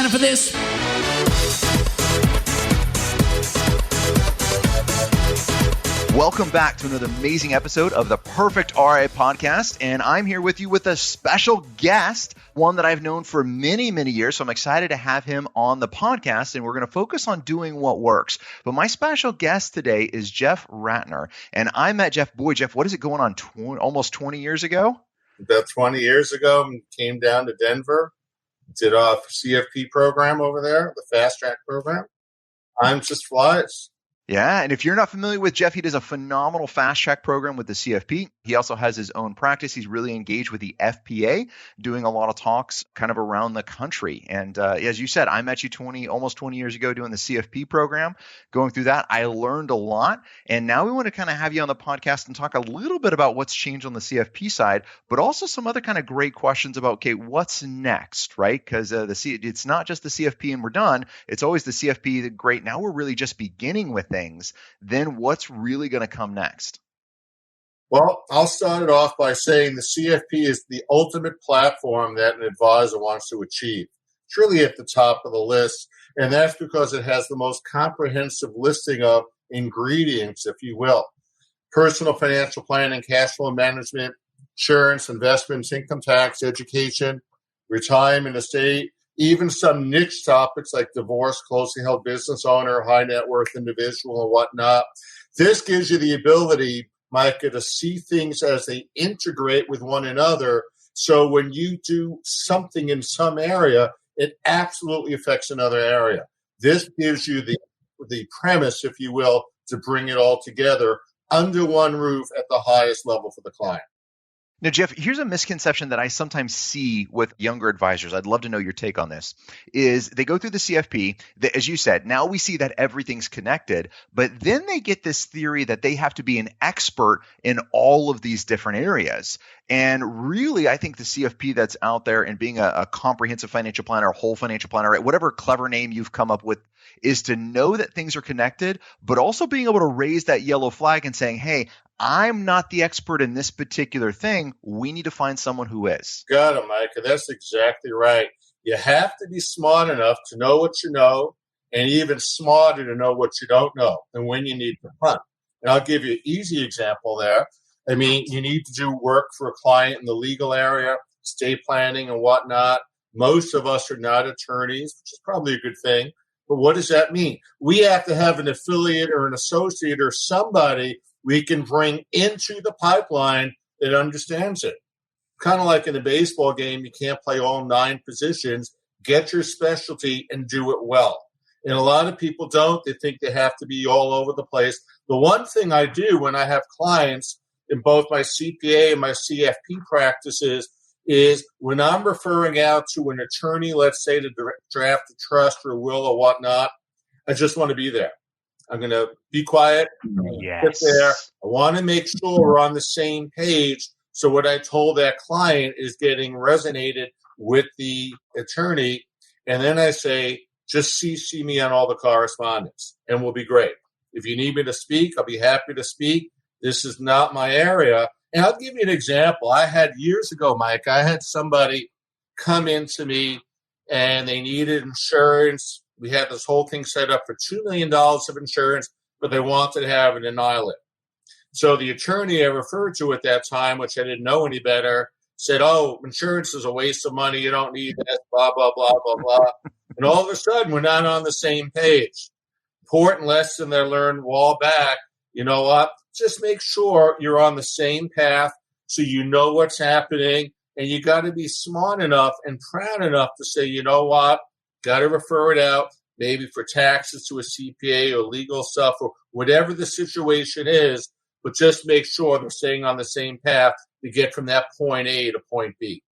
sign up for this? Welcome back to another amazing episode of the Perfect RIA podcast. And I'm here with you with a special guest, one that I've known for many, many years. So I'm excited to have him on the podcast, and we're going to focus on doing what works. But my special guest today is Jeff Rattiner. And I met Jeff, Jeff, what is it going on? Almost 20 years ago? About 20 years ago, came down to Denver, did a CFP program over there, the fast track program. Time just flies. Yeah, and if you're not familiar with Jeff, he does a phenomenal fast track program with the CFP. He also has his own practice. He's really engaged with the FPA, doing a lot of talks kind of around the country. And as you said, I met you almost 20 years ago doing the CFP program. Going through that, I learned a lot. And now we want to kind of have you on the podcast and talk a little bit about what's changed on the CFP side, but also some other kind of great questions about, okay, what's next, right? Because it's not just the CFP and we're done. It's always the CFP, great. Now we're really just beginning with things. Then what's really going to come next? Well, I'll start it off by saying the CFP is the ultimate platform that an advisor wants to achieve. It's really at the top of the list, and that's because it has the most comprehensive listing of ingredients, if you will. Personal financial planning, cash flow management, insurance, investments, income tax, education, retirement, estate, even some niche topics like divorce, closely held business owner, high net worth individual, and whatnot. This gives you the ability, Micah, to see things as they integrate with one another. So when you do something in some area, it absolutely affects another area. This gives you the premise, if you will, to bring it all together under one roof at the highest level for the client. Now, Jeff, here's a misconception that I sometimes see with younger advisors. I'd love to know your take on this. Is they go through the CFP, as you said, now we see that everything's connected, but then they get this theory that they have to be an expert in all of these different areas. And really, I think the CFP that's out there and being a comprehensive financial planner, a whole financial planner, right, whatever clever name you've come up with, is to know that things are connected, but also being able to raise that yellow flag and saying, hey, I'm not the expert in this particular thing. We need to find someone who is. Got it, Micah. That's exactly right. You have to be smart enough to know what you know, and even smarter to know what you don't know and when you need to hunt. And I'll give you an easy example there. I mean, you need to do work for a client in the legal area, estate planning and whatnot. Most of us are not attorneys, which is probably a good thing. But what does that mean? We have to have an affiliate or an associate or somebody we can bring into the pipeline that understands it. Kind of like in a baseball game, you can't play all 9 positions. Get your specialty and do it well. And a lot of people don't. They think they have to be all over the place. The one thing I do when I have clients in both my CPA and my CFP practices is when I'm referring out to an attorney, let's say to draft a trust or a will or whatnot, I just want to be there. I'm going to be quiet, sit there. I want to make sure we're on the same page. So what I told that client is getting resonated with the attorney. And then I say, just CC me on all the correspondence and we'll be great. If you need me to speak, I'll be happy to speak. This is not my area. And I'll give you an example. I had years ago, Mike, I had somebody come into me and they needed insurance. We had this whole thing set up for $2 million of insurance, but they wanted to have it in Ireland. So the attorney I referred to at that time, which I didn't know any better, said, oh, insurance is a waste of money. You don't need that, blah, blah, blah, blah, blah. And all of a sudden, we're not on the same page. Important lesson I learned a while back. You know what? Just make sure you're on the same path so you know what's happening. And you got to be smart enough and proud enough to say, you know what? Got to refer it out, maybe for taxes to a CPA or legal stuff or whatever the situation is, but just make sure they're staying on the same path to get from that point A to point B.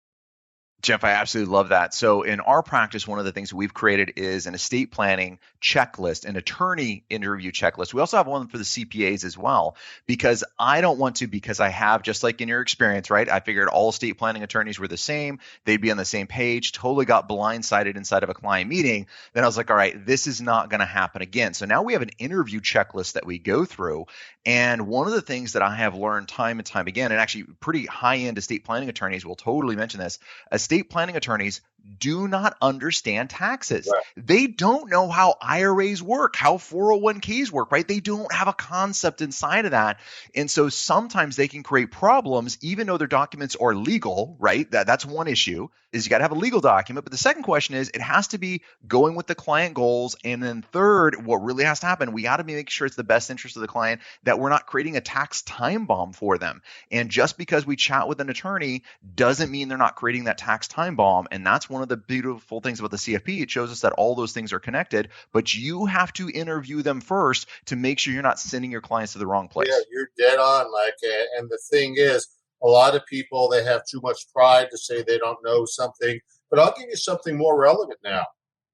Jeff, I absolutely love that. So in our practice, one of the things we've created is an estate planning checklist, an attorney interview checklist. We also have one for the CPAs as well, because I don't want to, because I have, just like in your experience, right? I figured all estate planning attorneys were the same. They'd be on the same page, totally got blindsided inside of a client meeting. Then I was like, all right, this is not going to happen again. So now we have an interview checklist that we go through. And one of the things that I have learned time and time again, and actually pretty high-end estate planning attorneys will totally mention this, estate planning attorneys do not understand taxes. Right. They don't know how IRAs work, how 401ks work, right? They don't have a concept inside of that. And so sometimes they can create problems, even though their documents are legal, right? That's one issue, is you got to have a legal document. But the second question is it has to be going with the client goals. And then third, what really has to happen, we got to make sure it's the best interest of the client, that we're not creating a tax time bomb for them. And just because we chat with an attorney doesn't mean they're not creating that tax time bomb. And that's one of the beautiful things about the CFP. It shows us that all those things are connected, but you have to interview them first to make sure you're not sending your clients to the wrong place. Yeah, you're dead on, Micah. And the thing is, a lot of people, they have too much pride to say they don't know something. But I'll give you something more relevant now.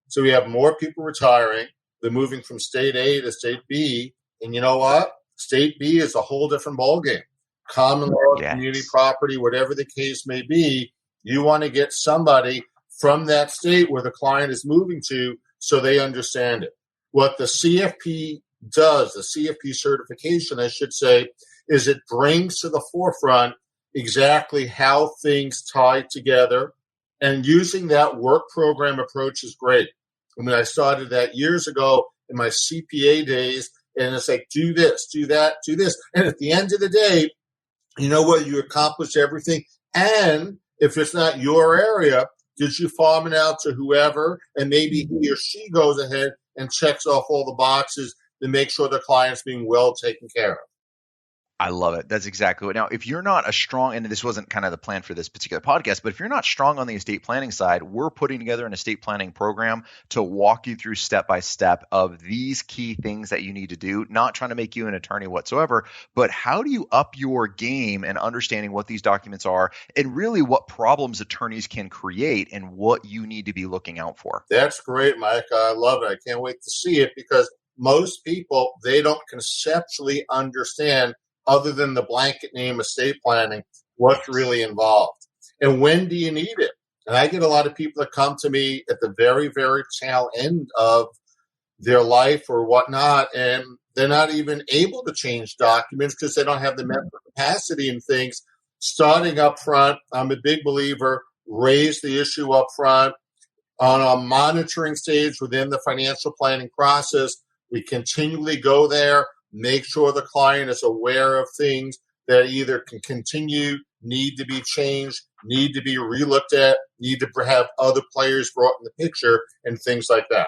So we have more people retiring. They're moving from state A to state B. And you know what? State B is a whole different ballgame. Common law, Yes. community property, whatever the case may be, you want to get somebody from that state where the client is moving to so they understand it. What the CFP does, the CFP certification, I should say, is it brings to the forefront exactly how things tie together. And using that work program approach is great. I mean, I started that years ago in my CPA days, and it's like, do this, do that, do this. And at the end of the day, you know what? You accomplished everything. And if it's not your area, did you farm it out to whoever? And maybe he or she goes ahead and checks off all the boxes to make sure the client's being well taken care of. I love it. That's exactly what. Now, if you're not a strong, and this wasn't kind of the plan for this particular podcast, but if you're not strong on the estate planning side, we're putting together an estate planning program to walk you through step by step of these key things that you need to do, not trying to make you an attorney whatsoever, but how do you up your game and understanding what these documents are and really what problems attorneys can create and what you need to be looking out for. That's great, Mike. I love it. I can't wait to see it because most people, they don't conceptually understand, other than the blanket name estate planning, what's really involved. And when do you need it? And I get a lot of people that come to me at the very, very tail end of their life or whatnot, and they're not even able to change documents because they don't have the mental capacity and things. Starting up front, I'm a big believer, raise the issue up front. On a monitoring stage within the financial planning process, we continually go there, make sure the client is aware of things that either can continue, need to be changed, need to be relooked at, need to have other players brought in the picture, and things like that.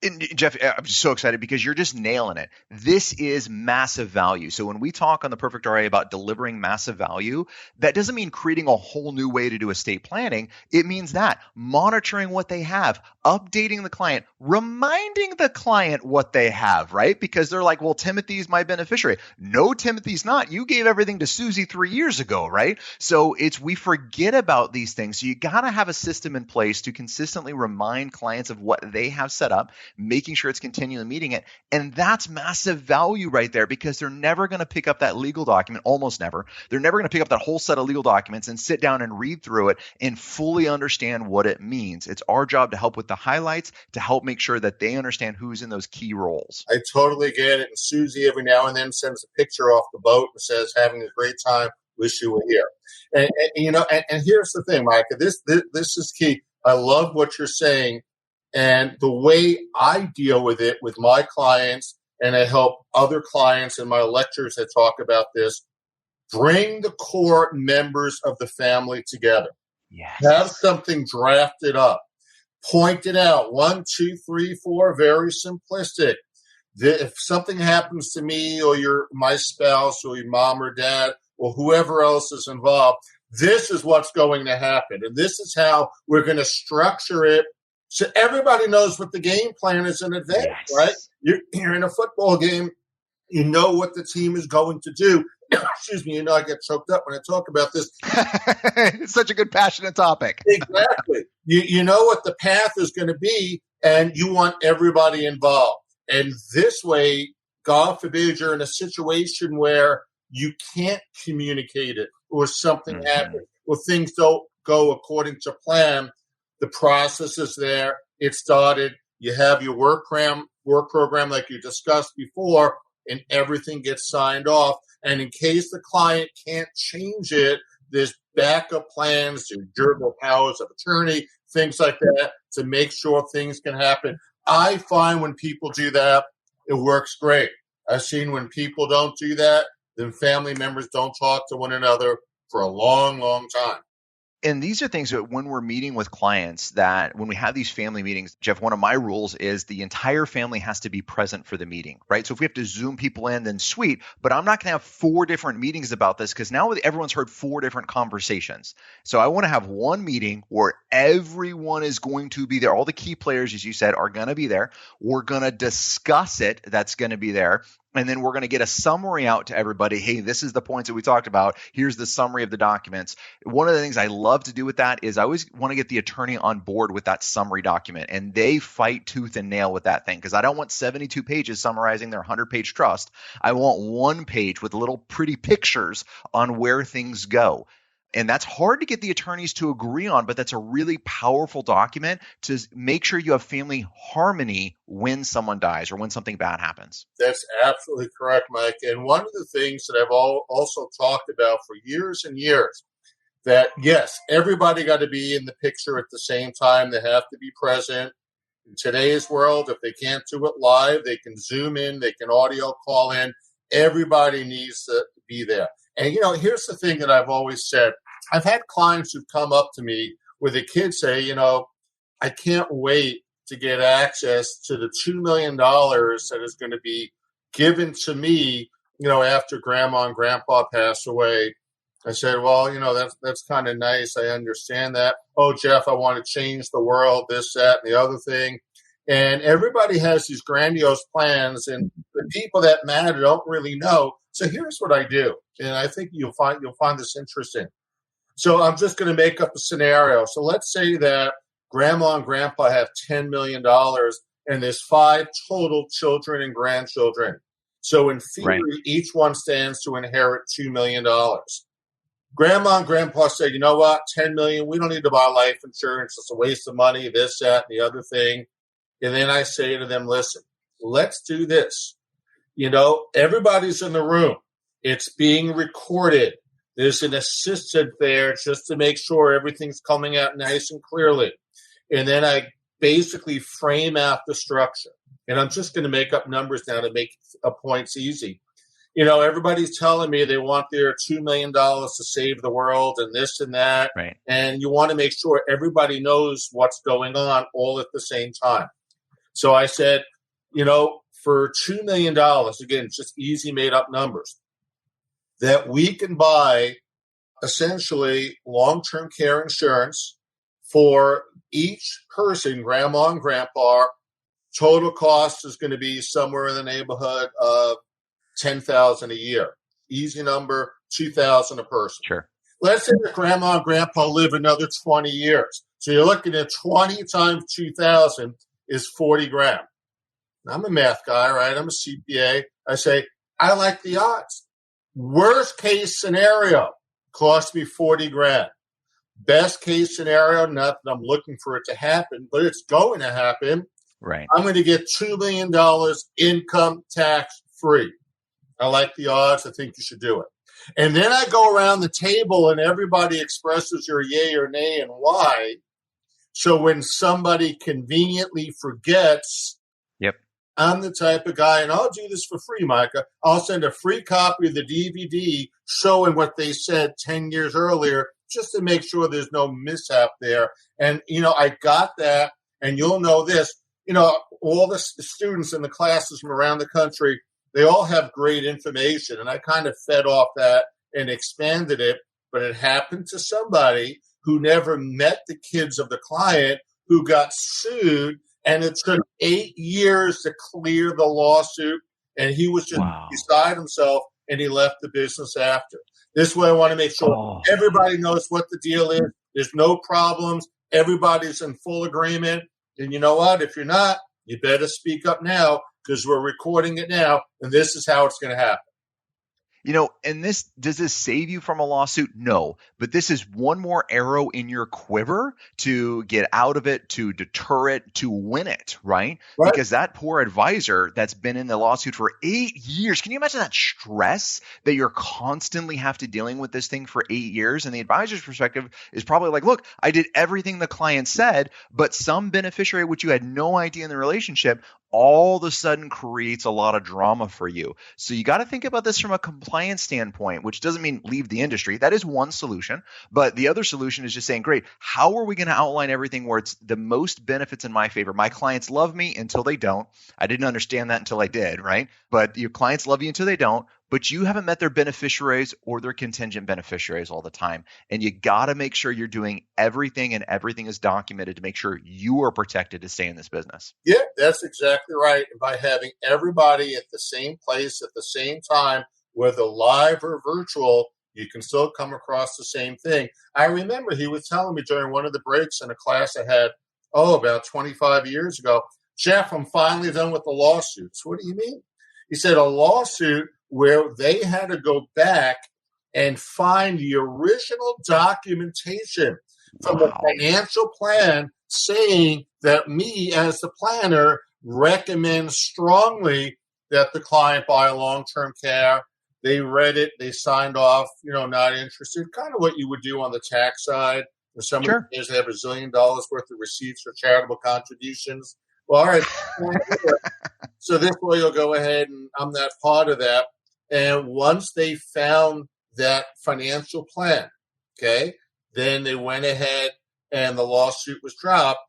And Jeff, I'm just so excited because you're just nailing it. This is massive value. So when we talk on the Perfect RA about delivering massive value, that doesn't mean creating a whole new way to do estate planning. It means that monitoring what they have, updating the client, reminding the client what they have, right? Because they're like, well, Timothy's my beneficiary. No, Timothy's not. You gave everything to Susie 3 years ago, right? So we forget about these things. So you got to have a system in place to consistently remind clients of what they have set up, making sure it's continually meeting it. And that's massive value right there because they're never going to pick up that legal document, almost never. They're never going to pick up that whole set of legal documents and sit down and read through it and fully understand what it means. It's our job to help with the highlights, to help make sure that they understand who's in those key roles. I totally get it. And Susie every now and then sends a picture off the boat and says, having a great time, wish you were here. And here's the thing, Micah, this is key. I love what you're saying. And the way I deal with it with my clients, and I help other clients in my lectures that talk about this, bring the core members of the family together. Yes. Have something drafted up. Point it out. 1, 2, 3, 4, very simplistic. If something happens to me or my spouse or your mom or dad or whoever else is involved, this is what's going to happen. And this is how we're going to structure it. So everybody knows what the game plan is in advance, yes. Right? You're in a football game. You know what the team is going to do. Excuse me. I get choked up when I talk about this. It's such a good, passionate topic. Exactly. You know what the path is going to be, and you want everybody involved. And this way, God forbid, you're in a situation where you can't communicate it or something happens or things don't go according to plan. The process is there. It started. You have your work program like you discussed before, and everything gets signed off. And in case the client can't change it, there's backup plans, there's durable powers of attorney, things like that to make sure things can happen. I find when people do that, it works great. I've seen when people don't do that, then family members don't talk to one another for a long, long time. And these are things that when we're meeting with clients, that when we have these family meetings, Jeff, one of my rules is the entire family has to be present for the meeting, right? So if we have to Zoom people in, then sweet, but I'm not going to have 4 different meetings about this because now everyone's heard 4 different conversations. So I want to have one meeting where everyone is going to be there. All the key players, as you said, are going to be there. We're going to discuss it. That's going to be there. And then we're going to get a summary out to everybody. Hey, this is the points that we talked about. Here's the summary of the documents. One of the things I love to do with that is I always want to get the attorney on board with that summary document. And they fight tooth and nail with that thing because I don't want 72 pages summarizing their 100-page trust. I want 1 page with little pretty pictures on where things go. And that's hard to get the attorneys to agree on, but that's a really powerful document to make sure you have family harmony when someone dies or when something bad happens. That's absolutely correct, Mike. And one of the things that I've also talked about for years and years, that yes, everybody got to be in the picture at the same time. They have to be present. In today's world, if they can't do it live, they can Zoom in, they can audio call in. Everybody needs to be there. And, here's the thing that I've always said. I've had clients who've come up to me where the kids say, I can't wait to get access to the $2 million that is going to be given to me, after grandma and grandpa pass away. I said, well, that's kind of nice. I understand that. Oh, Jeff, I want to change the world, this, that, and the other thing. And everybody has these grandiose plans, and the people that matter don't really know. So here's what I do, and I think you'll find this interesting. So I'm just going to make up a scenario. So let's say that grandma and grandpa have $10 million, and there's 5 total children and grandchildren. So in theory, each one stands to inherit $2 million. Grandma and grandpa say, you know what, $10 million, we don't need to buy life insurance. It's a waste of money, this, that, and the other thing. And then I say to them, listen, let's do this. Everybody's in the room. It's being recorded. There's an assistant there just to make sure everything's coming out nice and clearly. And then I basically frame out the structure. And I'm just going to make up numbers now to make points easy. Everybody's telling me they want their $2 million to save the world and this and that. Right. And you want to make sure everybody knows what's going on all at the same time. So I said, for $2 million, again, just easy made up numbers, that we can buy essentially long-term care insurance for each person, grandma and grandpa. Total cost is going to be somewhere in the neighborhood of $10,000 a year. Easy number, $2,000 a person. Sure. Let's say that grandma and grandpa live another 20 years. So you're looking at 20 times 2,000 is 40 grand. I'm a math guy, right? I'm a CPA. I say, I like the odds. Worst case scenario, cost me 40 grand. Best case scenario, not that I'm looking for it to happen, but it's going to happen. Right. I'm going to get $2 million income tax free. I like the odds. I think you should do it. And then I go around the table and everybody expresses your yay or nay and why. So when somebody conveniently forgets, I'm the type of guy, and I'll do this for free, Micah. I'll send a free copy of the DVD showing what they said 10 years earlier, just to make sure there's no mishap there. And, I got that, and you'll know this. All the students in the classes from around the country, they all have great information, and I kind of fed off that and expanded it. But it happened to somebody who never met the kids of the client who got sued. And it took 8 years to clear the lawsuit, and he was just beside himself, and he left the business after. This way I want to make sure everybody knows what the deal is. There's no problems. Everybody's in full agreement. And you know what? If you're not, you better speak up now because we're recording it now, and this is how it's going to happen. And does this save you from a lawsuit? No, but this is one more arrow in your quiver to get out of it, to deter it, to win it, right? Right. Because that poor advisor that's been in the lawsuit for 8 years, can you imagine that stress that you're constantly have to dealing with this thing for 8 years? And the advisor's perspective is probably like, look, I did everything the client said, but some beneficiary, which you had no idea in the relationship, all of a sudden creates a lot of drama for you. So you got to think about this from a compliance standpoint, which doesn't mean leave the industry. That is one solution. But the other solution is just saying, great, how are we going to outline everything where it's the most benefits in my favor? My clients love me until they don't. I didn't understand that until I did, right? But your clients love you until they don't. But you haven't met their beneficiaries or their contingent beneficiaries all the time. And you got to make sure you're doing everything and everything is documented to make sure you are protected to stay in this business. Yeah, that's exactly right. And by having everybody at the same place at the same time, whether live or virtual, you can still come across the same thing. I remember he was telling me during one of the breaks in a class I had, about 25 years ago, Jeff, I'm finally done with the lawsuits. What do you mean? He said a lawsuit where they had to go back and find the original documentation from the financial plan saying that me as the planner recommend strongly that the client buy long-term care. They read it, they signed off, not interested, kind of what you would do on the tax side. If somebody has have $1 zillion worth of receipts for charitable contributions. Well, all right. So this way you'll go ahead and I'm not part of that. And once they found that financial plan, okay, then they went ahead and the lawsuit was dropped.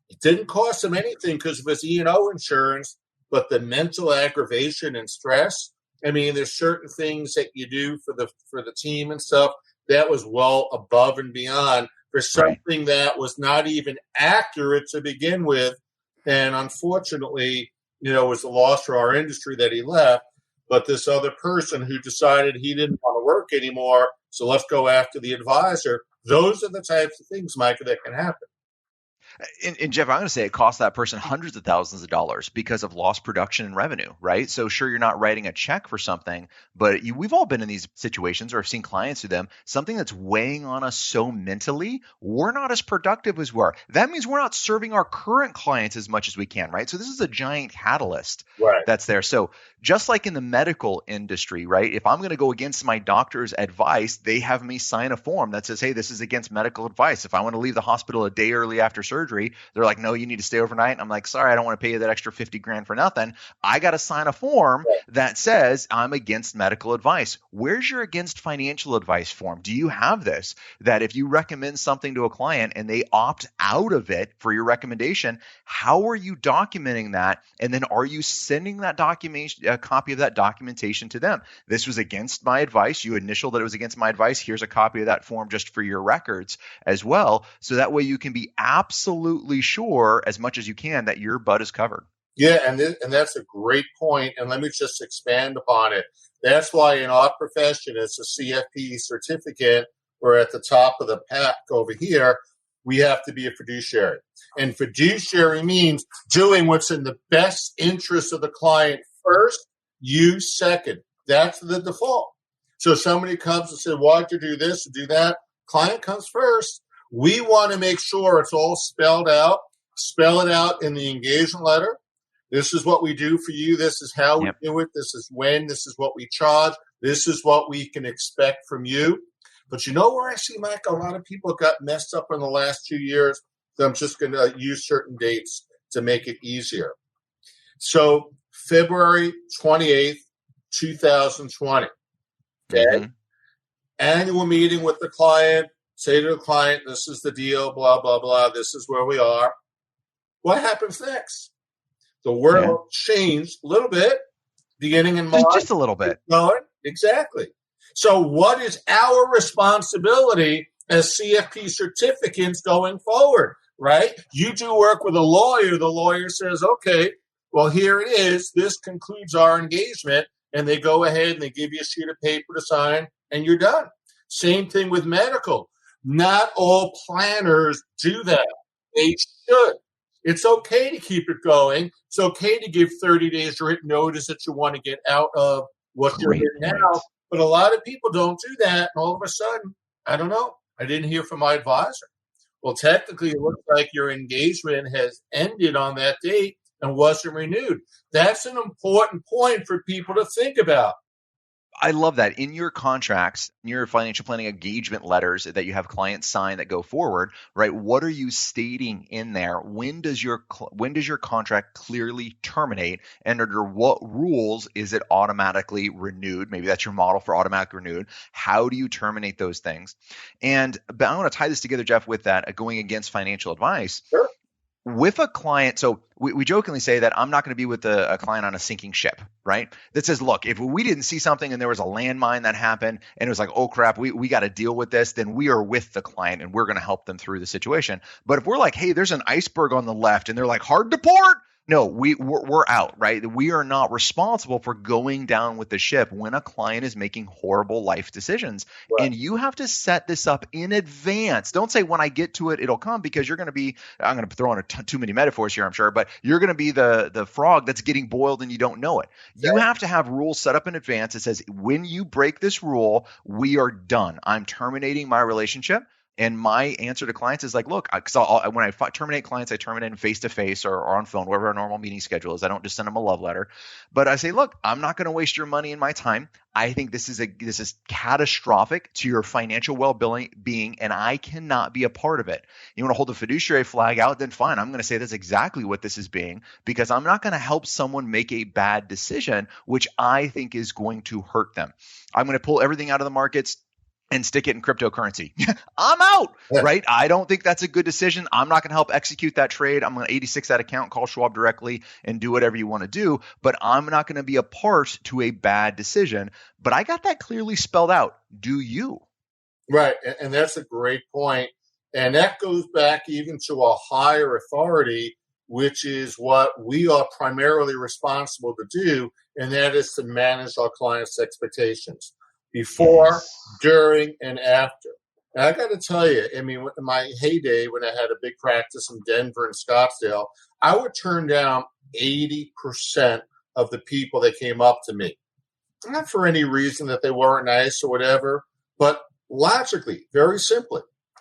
It didn't cost them anything because it was E&O insurance, but the mental aggravation and stress, I mean, there's certain things that you do for the team and stuff that was well above and beyond for something that was not even accurate to begin with. And unfortunately, it was a loss for our industry that he left. But this other person who decided he didn't want to work anymore, so let's go after the advisor. Those are the types of things, Micah, that can happen. And Jeff, I'm going to say it cost that person hundreds of thousands of dollars because of lost production and revenue, right? So sure, you're not writing a check for something, but we've all been in these situations or have seen clients do them, something that's weighing on us so mentally, we're not as productive as we are. That means we're not serving our current clients as much as we can, right? So this is a giant catalyst that's there. So just like in the medical industry, right? If I'm going to go against my doctor's advice, they have me sign a form that says, hey, this is against medical advice. If I want to leave the hospital a day early after surgery, they're like, no, you need to stay overnight. I'm like, sorry, I don't want to pay you that extra 50 grand for nothing. I got to sign a form that says I'm against medical advice. Where's your against financial advice form? Do you have this? That if you recommend something to a client and they opt out of it for your recommendation, how are you documenting that? And then are you sending that documentation, a copy of that documentation to them? This was against my advice. You initialed that it was against my advice. Here's a copy of that form just for your records as well. So that way you can be absolutely sure as much as you can that your butt is covered. Yeah, and that's a great point. And let me just expand upon it. That's why in our profession, as a CFP certificate, we're at the top of the pack over here. We have to be a fiduciary. And fiduciary means doing what's in the best interest of the client first, you second. That's the default. So somebody comes and says, why'd you do this or do that? Client comes first. We want to make sure it's all spelled out. Spell it out in the engagement letter. This is what we do for you. This is how we do it. This is when. This is what we charge. This is what we can expect from you. But you know where I see, Mike, a lot of people got messed up in the last 2 years. So I'm just going to use certain dates to make it easier. So February 28th, 2020. Okay. Annual meeting with the client. Say to the client, this is the deal, blah, blah, blah. This is where we are. What happens next? The world changed a little bit, beginning in March. Just a little bit. Exactly. So what is our responsibility as CFP certificates going forward, right? You do work with a lawyer. The lawyer says, okay, well, here it is. This concludes our engagement. And they go ahead and they give you a sheet of paper to sign, and you're done. Same thing with medical. Not all planners do that. They should. It's okay to keep it going. It's okay to give 30 days written notice that you want to get out of what you're in now. But a lot of people don't do that. And all of a sudden, I don't know, I didn't hear from my advisor. Well, technically, it looks like your engagement has ended on that date and wasn't renewed. That's an important point for people to think about. I love that. In your contracts, in your financial planning engagement letters that you have clients sign that go forward, right? What are you stating in there? When does your contract clearly terminate, and under what rules is it automatically renewed? Maybe that's your model for automatic renewed. How do you terminate those things? But I want to tie this together, Jeff, with that going against financial advice. Sure. With a client, so we jokingly say that I'm not going to be with a client on a sinking ship, right? That says, look, if we didn't see something and there was a landmine that happened and it was like, oh crap, we got to deal with this, then we are with the client and we're going to help them through the situation. But if we're like, hey, there's an iceberg on the left and they're like, hard to port. No, we're out, right? We are not responsible for going down with the ship when a client is making horrible life decisions. Right. And you have to set this up in advance. Don't say when I get to it, it'll come, because you're going to be, I'm going to throw in too many metaphors here, I'm sure, but you're going to be the frog that's getting boiled and you don't know it. You have to have rules set up in advance that says, when you break this rule, we are done. I'm terminating my relationship. And my answer to clients is like, look, because when I terminate clients, I terminate them face-to-face or on phone, whatever our normal meeting schedule is. I don't just send them a love letter. But I say, look, I'm not going to waste your money and my time. I think this is catastrophic to your financial well-being, and I cannot be a part of it. You want to hold the fiduciary flag out, then fine. I'm going to say that's exactly what this is being, because I'm not going to help someone make a bad decision, which I think is going to hurt them. I'm going to pull everything out of the markets and stick it in cryptocurrency. I'm out, right? I don't think that's a good decision. I'm not going to help execute that trade. I'm going to 86 that account, call Schwab directly, and do whatever you want to do. But I'm not going to be a part to a bad decision. But I got that clearly spelled out. Do you? Right. And that's a great point. And that goes back even to a higher authority, which is what we are primarily responsible to do, and that is to manage our clients' expectations. Before, during, and after. And I got to tell you, I mean, in my heyday, when I had a big practice in Denver and Scottsdale, I would turn down 80% of the people that came up to me. Not for any reason that they weren't nice or whatever, but logically, very simply,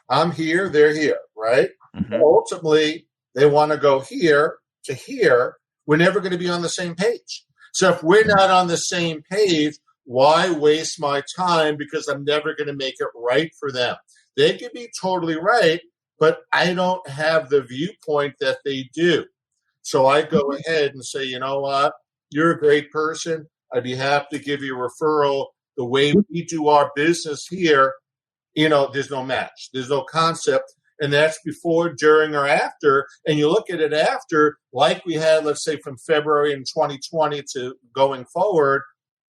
I'm here, they're here, right? Mm-hmm. Ultimately, they want to go here to here. We're never going to be on the same page. So if we're not on the same page, why waste my time? Because I'm never going to make it right for them. They could be totally right, but I don't have the viewpoint that they do. So I go ahead and say, you know what? You're a great person. I'd be happy to give you a referral. The way we do our business here, there's no match. There's no concept. And that's before, during, or after. And you look at it after, like we had, let's say, from February in 2020 to going forward.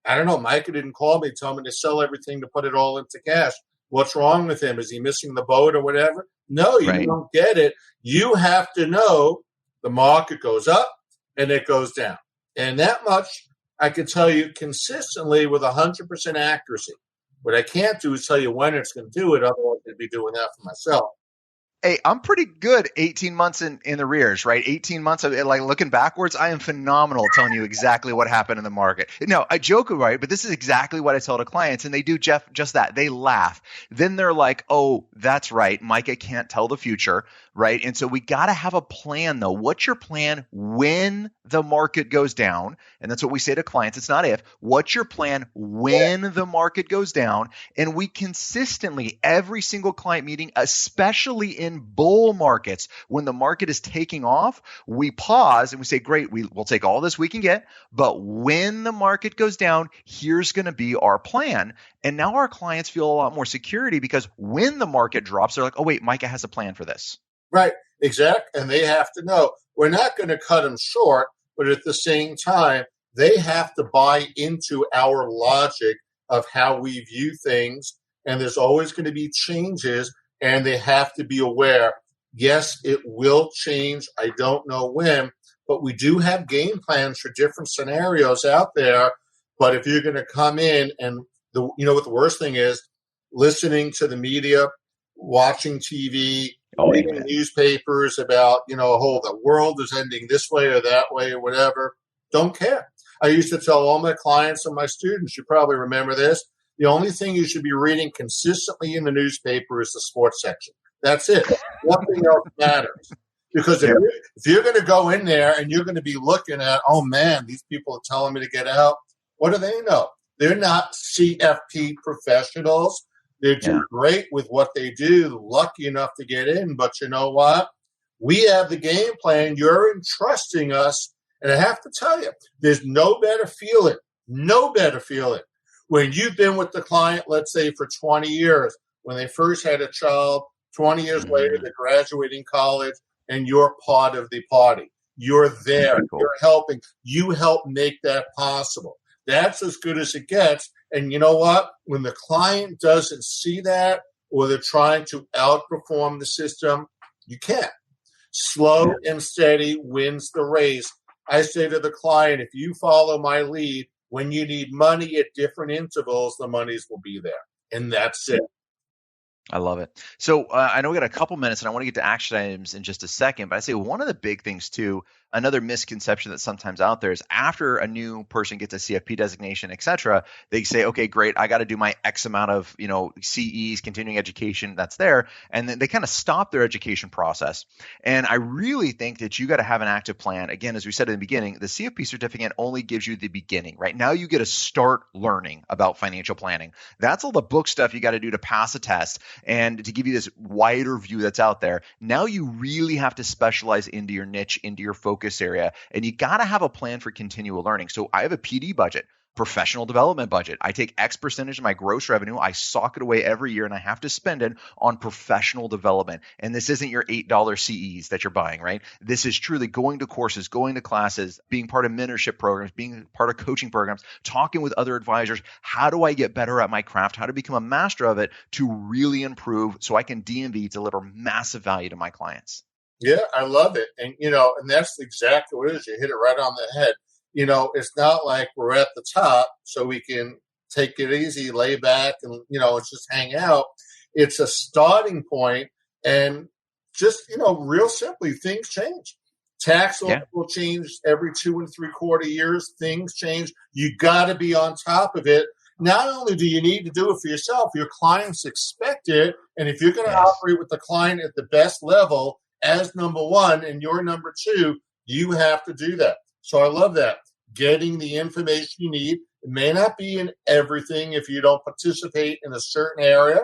I don't know. Micah didn't call me, tell me to sell everything to put it all into cash. What's wrong with him? Is he missing the boat or whatever? No, you don't get it. You have to know the market goes up and it goes down. And that much I can tell you consistently with 100% accuracy. What I can't do is tell you when it's going to do it. Otherwise, I'd be doing that for myself. Hey, I'm pretty good 18 months in the rears, right? 18 months of like looking backwards. I am phenomenal at telling you exactly what happened in the market. No, I joke, right? But this is exactly what I tell to clients, and they do just that. They laugh. Then they're like, oh, that's right. Micah can't tell the future, right? And so we got to have a plan, though. What's your plan when the market goes down? And that's what we say to clients. It's not if. What's your plan when the market goes down? And we consistently, every single client meeting, especially in bull markets, when the market is taking off, we pause and we say, great, we'll take all this we can get, but when the market goes down, here's going to be our plan. And now our clients feel a lot more security, because when the market drops, they're like, oh wait, Micah has a plan for this. Right, exactly. And they have to know we're not going to cut them short, but at the same time, they have to buy into our logic of how we view things. And there's always going to be changes. And they have to be aware, yes, it will change. I don't know when, but we do have game plans for different scenarios out there. But if you're going to come in and what the worst thing is, listening to the media, watching TV, reading newspapers about, the world is ending this way or that way or whatever, don't care. I used to tell all my clients and my students, you probably remember this, The only thing you should be reading consistently in the newspaper is the sports section. That's it. Nothing else matters. Because if you're going to go in there and you're going to be looking at, oh, man, these people are telling me to get out, what do they know? They're not CFP professionals. They're just great with what they do, lucky enough to get in. But you know what? We have the game plan. You're entrusting us. And I have to tell you, there's no better feeling when you've been with the client, let's say, for 20 years, when they first had a child, 20 years later, they're graduating college, and you're part of the party. You're there. Cool. You're helping. You help make that possible. That's as good as it gets. And you know what? When the client doesn't see that, or they're trying to outperform the system, you can't. Slow and steady wins the race. I say to the client, if you follow my lead, when you need money at different intervals, the monies will be there. And that's it. I love it. So I know we got a couple minutes and I want to get to action items in just a second, but I say one of the big things too, another misconception that's sometimes out there is after a new person gets a CFP designation, et cetera, they say, okay, great, I got to do my X amount of, CEs, continuing education that's there. And then they kind of stop their education process. And I really think that you got to have an active plan. Again, as we said in the beginning, the CFP certificate only gives you the beginning, right? Now you get to start learning about financial planning. That's all the book stuff you got to do to pass a test and to give you this wider view that's out there. Now you really have to specialize into your niche, into your focus area, and you got to have a plan for continual learning. So I have a PD budget, professional development budget. I take X percentage of my gross revenue, I sock it away every year, and I have to spend it on professional development. And this isn't your $8 CEs that you're buying, right? This is truly going to courses, going to classes, being part of mentorship programs, being part of coaching programs, talking with other advisors. How do I get better at my craft? How to become a master of it to really improve so I can DMV deliver massive value to my clients? Yeah, I love it. And, and that's exactly what it is. You hit it right on the head. It's not like we're at the top so we can take it easy, lay back, and, just hang out. It's a starting point. And just, real simply, things change. Tax law will change every 2 3/4 years. Things change. You got to be on top of it. Not only do you need to do it for yourself, your clients expect it. And if you're going to operate with the client at the best level, as number one and you're number two, you have to do that. So I love that. Getting the information you need. It may not be in everything if you don't participate in a certain area,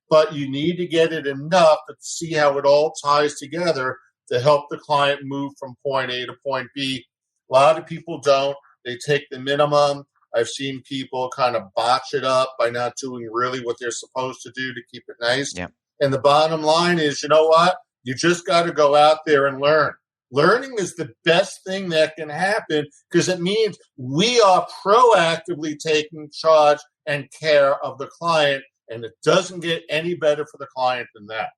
but you need to get it enough to see how it all ties together to help the client move from point A to point B. A lot of people don't. They take the minimum. I've seen people kind of botch it up by not doing really what they're supposed to do to keep it nice. Yeah. And the bottom line is, you know what? You just got to go out there and learn. Learning is the best thing that can happen because it means we are proactively taking charge and care of the client, and it doesn't get any better for the client than that.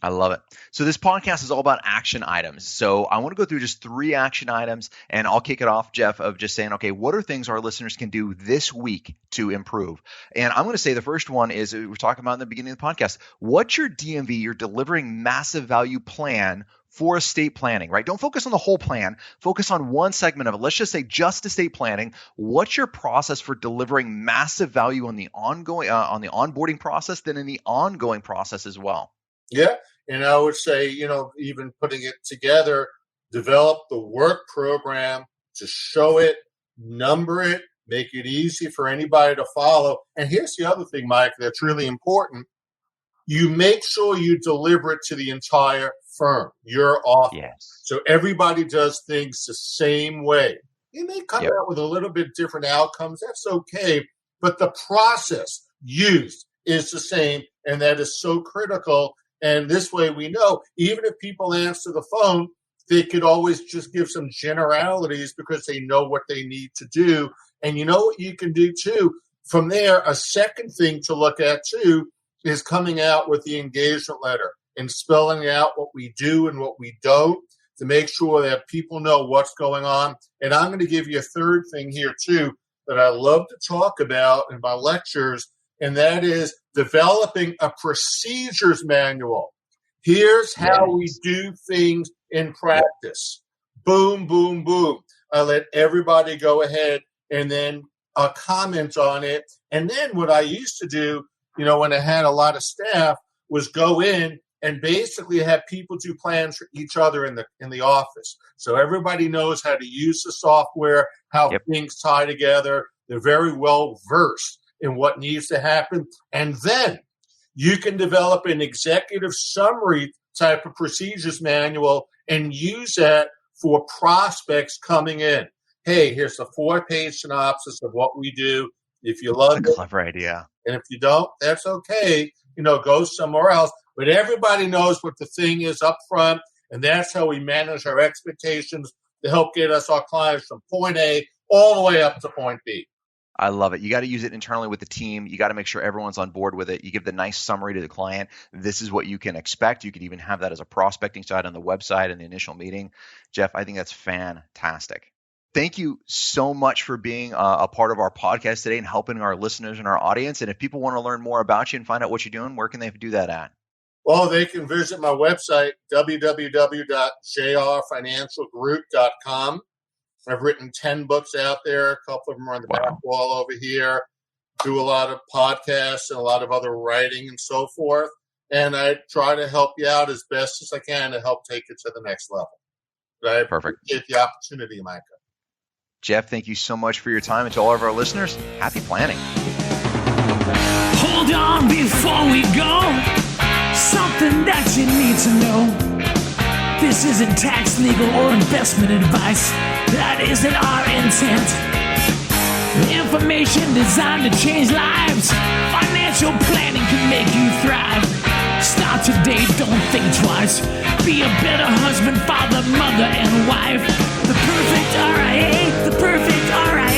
I love it. So this podcast is all about action items. So I want to go through just 3 action items, and I'll kick it off, Jeff, of just saying, okay, what are things our listeners can do this week to improve? And I'm going to say the first one is we were talking about in the beginning of the podcast. What's your DMV, your delivering massive value plan for estate planning, right? Don't focus on the whole plan. Focus on one segment of it. Let's just say just estate planning. What's your process for delivering massive value on the ongoing, on the onboarding process, then in the ongoing process as well? Yeah. And I would say, even putting it together, develop the work program to show it, number it, make it easy for anybody to follow. And here's the other thing, Mike, that's really important. You make sure you deliver it to the entire firm, your office. Yes. So everybody does things the same way. You may come out with a little bit different outcomes. That's okay. But the process used is the same. And that is so critical. And this way we know, even if people answer the phone, they could always just give some generalities because they know what they need to do. And you know what you can do too? From there, a second thing to look at too is coming out with the engagement letter and spelling out what we do and what we don't to make sure that people know what's going on. And I'm going to give you a third thing here too that I love to talk about in my lectures, and that is developing a procedures manual. Here's how we do things in practice. Boom, boom, boom. I let everybody go ahead and then comment on it. And then what I used to do, when I had a lot of staff, was go in and basically have people do plans for each other in the office. So everybody knows how to use the software, how things tie together. They're very well versed in what needs to happen. And then you can develop an executive summary type of procedures manual and use that for prospects coming in. Hey, here's a 4-page synopsis of what we do. If you love it, clever idea. And if you don't, that's okay. Go somewhere else. But everybody knows what the thing is up front, and that's how we manage our expectations to help get us our clients from point A all the way up to point B. I love it. You got to use it internally with the team. You got to make sure everyone's on board with it. You give the nice summary to the client. This is what you can expect. You could even have that as a prospecting side on the website in the initial meeting. Jeff, I think that's fantastic. Thank you so much for being a part of our podcast today and helping our listeners and our audience. And if people want to learn more about you and find out what you're doing, where can they do that at? Well, they can visit my website, www.jrfinancialgroup.com. I've written 10 books out there. A couple of them are on the back wall over here. Do a lot of podcasts and a lot of other writing and so forth. And I try to help you out as best as I can to help take it to the next level. But I appreciate the opportunity, Micah. Jeff, thank you so much for your time. And to all of our listeners, happy planning. Hold on before we go. Something that you need to know. This isn't tax, legal, or investment advice. That isn't our intent. Information designed to change lives. Financial planning can make you thrive. Start today, don't think twice. Be a better husband, father, mother, and wife. The perfect RIA, the perfect RIA.